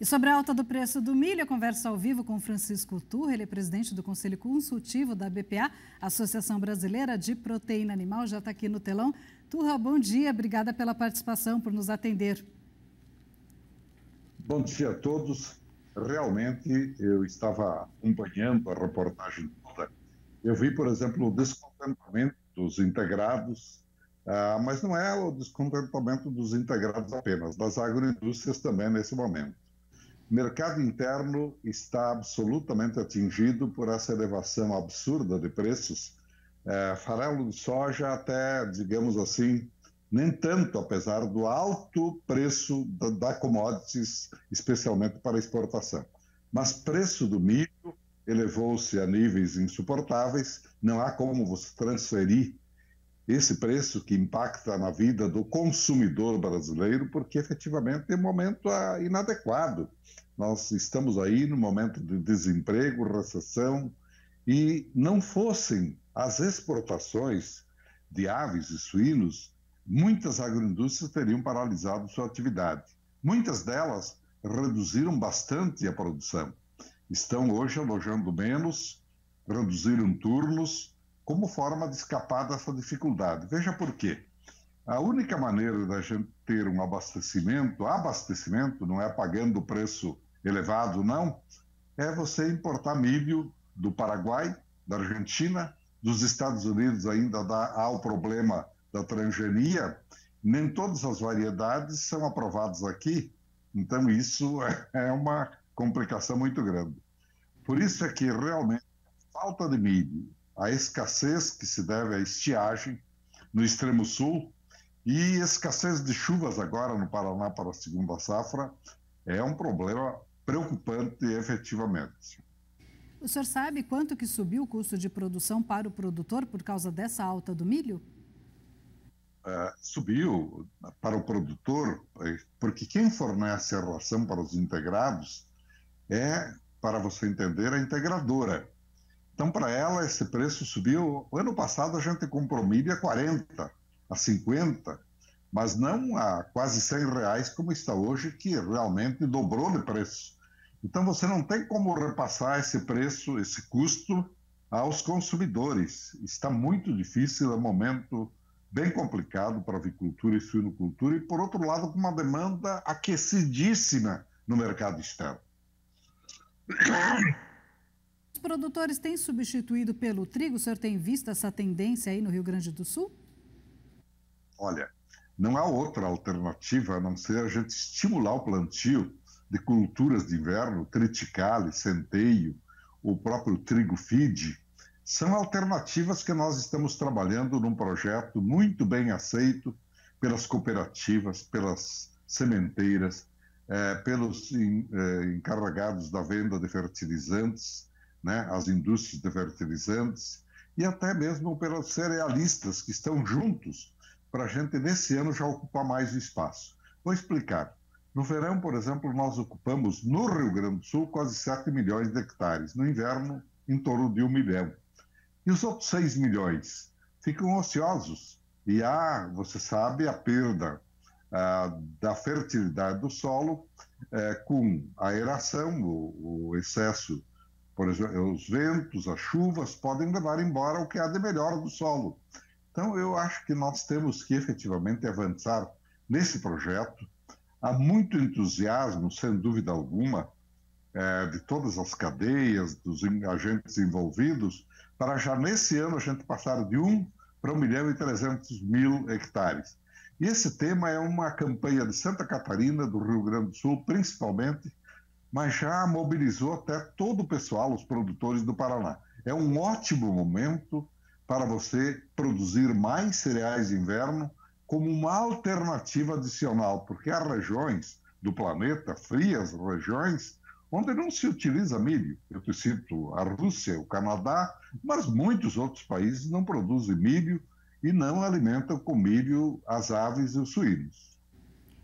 E sobre a alta do preço do milho, eu converso ao vivo com Francisco Turra, ele é presidente do Conselho Consultivo da BPA, Associação Brasileira de Proteína Animal, já está aqui no telão. Turra, bom dia, obrigada pela participação, por nos atender. Bom dia a todos. Realmente, eu estava acompanhando a reportagem toda. Eu vi, por exemplo, o descontentamento dos integrados, mas não é o descontentamento dos integrados apenas, das agroindústrias também nesse momento. O mercado interno está absolutamente atingido por essa elevação absurda de preços. Farelo de soja até, digamos assim, nem tanto, apesar do alto preço da commodities, especialmente para exportação. Mas preço do milho elevou-se a níveis insuportáveis, não há como você transferir esse preço que impacta na vida do consumidor brasileiro, porque efetivamente é um momento inadequado. Nós estamos aí no momento de desemprego, recessão, e não fossem as exportações de aves e suínos, muitas agroindústrias teriam paralisado sua atividade. Muitas delas reduziram bastante a produção. Estão hoje alojando menos, reduziram turnos, como forma de escapar dessa dificuldade. Veja por quê. A única maneira da gente ter um abastecimento não é pagando o preço elevado, não, é você importar milho do Paraguai, da Argentina, dos Estados Unidos ainda há o problema da transgenia, nem todas as variedades são aprovadas aqui, então isso é uma complicação muito grande. Por isso é que realmente a falta de milho, a escassez que se deve à estiagem no extremo sul e escassez de chuvas agora no Paraná para a segunda safra é um problema preocupante efetivamente. O senhor sabe quanto que subiu o custo de produção para o produtor por causa dessa alta do milho? Subiu para o produtor, porque quem fornece a ração para os integrados é, para você entender, a integradora. Então, para ela, esse preço subiu. O ano passado, a gente comprou milho a 40, a 50, mas não a quase R$100, como está hoje, que realmente dobrou de preço. Então, você não tem como repassar esse preço, esse custo, aos consumidores. Está muito difícil, é um momento bem complicado para a avicultura e suinocultura, e, por outro lado, com uma demanda aquecidíssima no mercado externo. Os produtores têm substituído pelo trigo? O senhor tem visto essa tendência aí no Rio Grande do Sul? Olha, não há outra alternativa a não ser a gente estimular o plantio de culturas de inverno, triticale, centeio, o próprio trigo feed. São alternativas que nós estamos trabalhando num projeto muito bem aceito pelas cooperativas, pelas sementeiras, pelos encarregados da venda de fertilizantes, né, as indústrias de fertilizantes, e até mesmo pelos cerealistas que estão juntos para a gente, nesse ano, já ocupar mais o espaço. Vou explicar. No verão, por exemplo, nós ocupamos, no Rio Grande do Sul, quase 7 milhões de hectares. No inverno, em torno de 1 milhão. E os outros 6 milhões ficam ociosos. E há, você sabe, a perda da fertilidade do solo com a aeração, o excesso. Por exemplo, os ventos, as chuvas podem levar embora o que há de melhor do solo. Então, eu acho que nós temos que efetivamente avançar nesse projeto. Há muito entusiasmo, sem dúvida alguma, de todas as cadeias, dos agentes envolvidos, para já nesse ano a gente passar de 1 para 1.300.000 hectares. E esse tema é uma campanha de Santa Catarina, do Rio Grande do Sul, principalmente, mas já mobilizou até todo o pessoal, os produtores do Paraná. É um ótimo momento para você produzir mais cereais de inverno como uma alternativa adicional, porque há regiões do planeta, frias regiões, onde não se utiliza milho. Eu te cito a Rússia, o Canadá, mas muitos outros países não produzem milho e não alimentam com milho as aves e os suínos.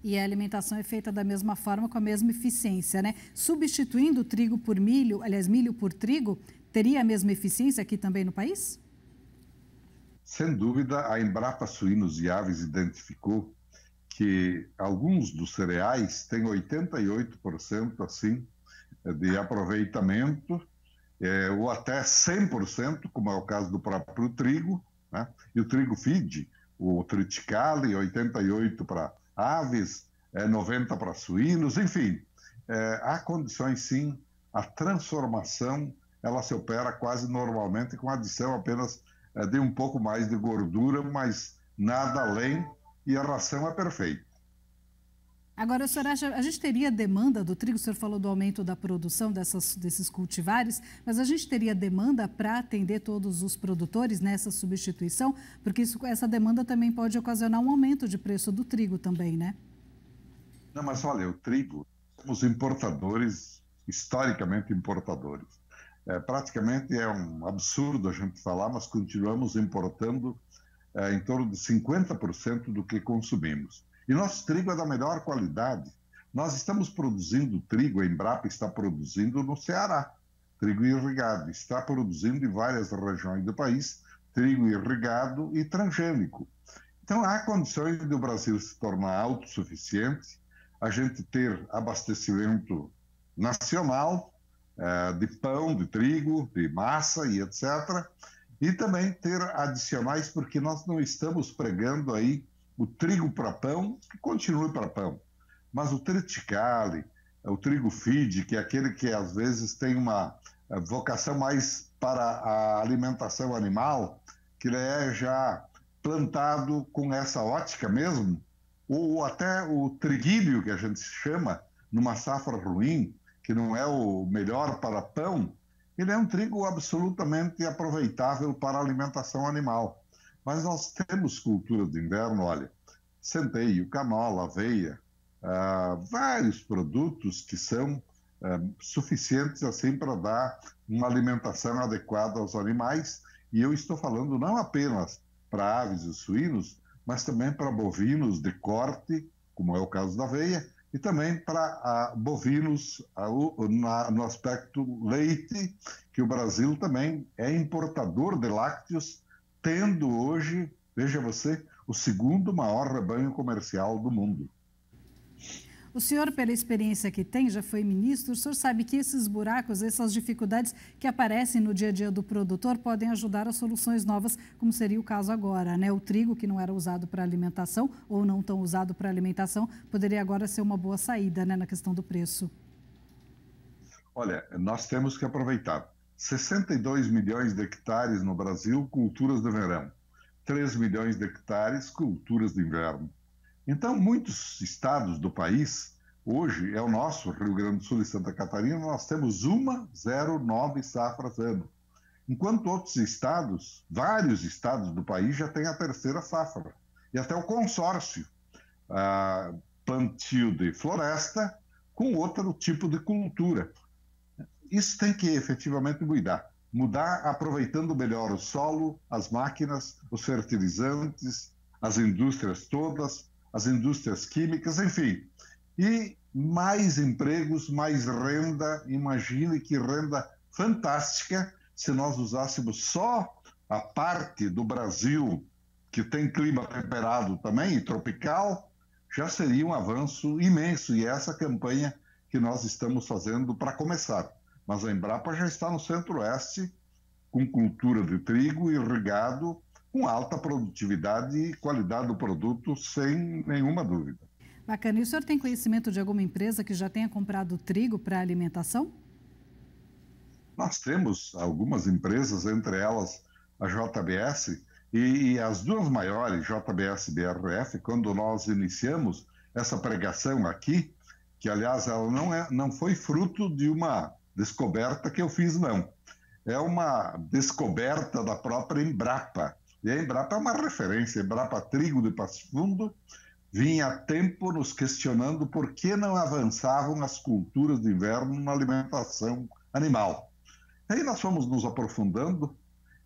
E a alimentação é feita da mesma forma, com a mesma eficiência, né? Substituindo o trigo por milho, aliás, milho por trigo, teria a mesma eficiência aqui também no país? Sem dúvida, a Embrapa Suínos e Aves identificou que alguns dos cereais têm 88% assim de aproveitamento, ou até 100%, como é o caso do próprio trigo, né? E o trigo feed, o triticale, 88% para aves, 90% para suínos, enfim, há condições sim, a transformação ela se opera quase normalmente com adição apenas de um pouco mais de gordura, mas nada além, e a ração é perfeita. Agora, o senhor acha, a gente teria demanda do trigo? O senhor falou do aumento da produção desses cultivares, mas a gente teria demanda para atender todos os produtores nessa substituição? Porque essa demanda também pode ocasionar um aumento de preço do trigo também, né? Não, mas olha, o trigo, somos importadores, historicamente importadores. Praticamente é um absurdo a gente falar, mas continuamos importando em torno de 50% do que consumimos. E nosso trigo é da melhor qualidade. Nós estamos produzindo trigo, a Embrapa está produzindo no Ceará, trigo irrigado. Está produzindo em várias regiões do país, trigo irrigado e transgênico. Então, há condições do Brasil se tornar autossuficiente, a gente ter abastecimento nacional de pão, de trigo, de massa e etc., e também ter adicionais, porque nós não estamos pregando aí o trigo para pão, que continue para pão, mas o triticale, o trigo feed, que é aquele que às vezes tem uma vocação mais para a alimentação animal, que ele é já plantado com essa ótica mesmo, ou até o triguilho, que a gente chama, numa safra ruim, que não é o melhor para pão, ele é um trigo absolutamente aproveitável para a alimentação animal. Mas nós temos culturas de inverno, olha, centeio, canola, aveia, vários produtos que são suficientes assim para dar uma alimentação adequada aos animais. E eu estou falando não apenas para aves e suínos, mas também para bovinos de corte, como é o caso da aveia, e também para bovinos no aspecto leite, que o Brasil também é importador de lácteos, tendo hoje, veja você, o segundo maior rebanho comercial do mundo. O senhor, pela experiência que tem, já foi ministro, o senhor sabe que esses buracos, essas dificuldades que aparecem no dia a dia do produtor podem ajudar a soluções novas, como seria o caso agora, né? O trigo, que não era usado para alimentação ou não tão usado para alimentação, poderia agora ser uma boa saída, né, na questão do preço. Olha, nós temos que aproveitar. 62 milhões de hectares no Brasil, culturas de verão. 3 milhões de hectares, culturas de inverno. Então, muitos estados do país, hoje é o nosso, Rio Grande do Sul e Santa Catarina, nós temos 1,09 safras ano. Enquanto outros estados, vários estados do país já têm a terceira safra. E até o consórcio, plantio de floresta com outro tipo de cultura. Isso tem que efetivamente mudar. Mudar aproveitando melhor o solo, as máquinas, os fertilizantes, as indústrias todas, as indústrias químicas, enfim. E mais empregos, mais renda. Imagine que renda fantástica se nós usássemos só a parte do Brasil que tem clima temperado também e tropical, já seria um avanço imenso. E é essa campanha que nós estamos fazendo para começar. Mas a Embrapa já está no centro-oeste, com cultura de trigo irrigado, com alta produtividade e qualidade do produto, sem nenhuma dúvida. Bacana. E o senhor tem conhecimento de alguma empresa que já tenha comprado trigo para alimentação? Nós temos algumas empresas, entre elas a JBS, e as duas maiores, JBS e BRF, quando nós iniciamos essa pregação aqui, que aliás ela não foi fruto de uma descoberta que eu fiz, não. É uma descoberta da própria Embrapa. E a Embrapa é uma referência. A Embrapa Trigo de Passo Fundo vinha há tempo nos questionando por que não avançavam as culturas de inverno na alimentação animal. E aí nós fomos nos aprofundando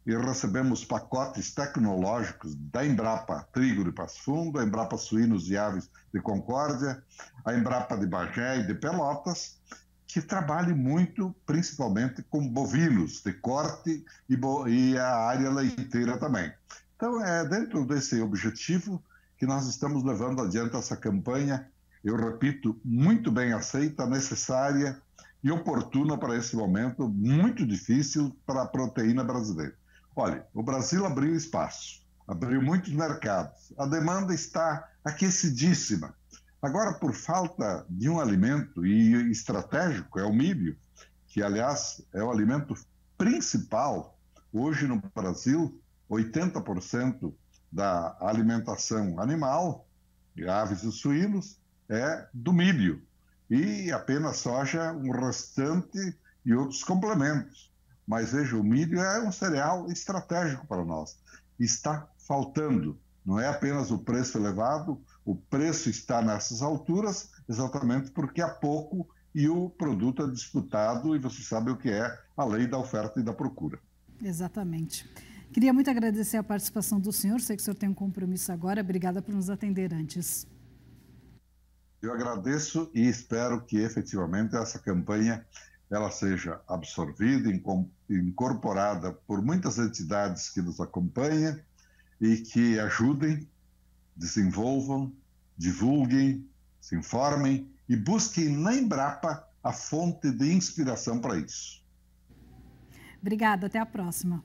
e recebemos pacotes tecnológicos da Embrapa Trigo de Passo Fundo, a Embrapa Suínos e Aves de Concórdia, a Embrapa de Bagé e de Pelotas, que trabalhe muito, principalmente com bovinos de corte e a área leiteira também. Então, é dentro desse objetivo que que nós estamos levando adiante essa campanha, eu repito, muito bem aceita, necessária e oportuna para esse momento muito difícil para a proteína brasileira. Olha, o Brasil abriu espaço, abriu muitos mercados, a demanda está aquecidíssima. Agora, por falta de um alimento e estratégico, é o milho, que, aliás, é o alimento principal. Hoje, no Brasil, 80% da alimentação animal, de aves e suínos, é do milho. E apenas soja, um restante e outros complementos. Mas, veja, o milho é um cereal estratégico para nós. Está faltando. Não é apenas o preço elevado, o preço está nessas alturas exatamente porque há pouco e o produto é disputado e você sabe o que é a lei da oferta e da procura. Exatamente. Queria muito agradecer a participação do senhor, sei que o senhor tem um compromisso agora, obrigada por nos atender antes. Eu agradeço e espero que efetivamente essa campanha ela seja absorvida, incorporada por muitas entidades que nos acompanham e que ajudem, desenvolvam, divulguem, se informem e busquem na Embrapa a fonte de inspiração para isso. Obrigada, até a próxima.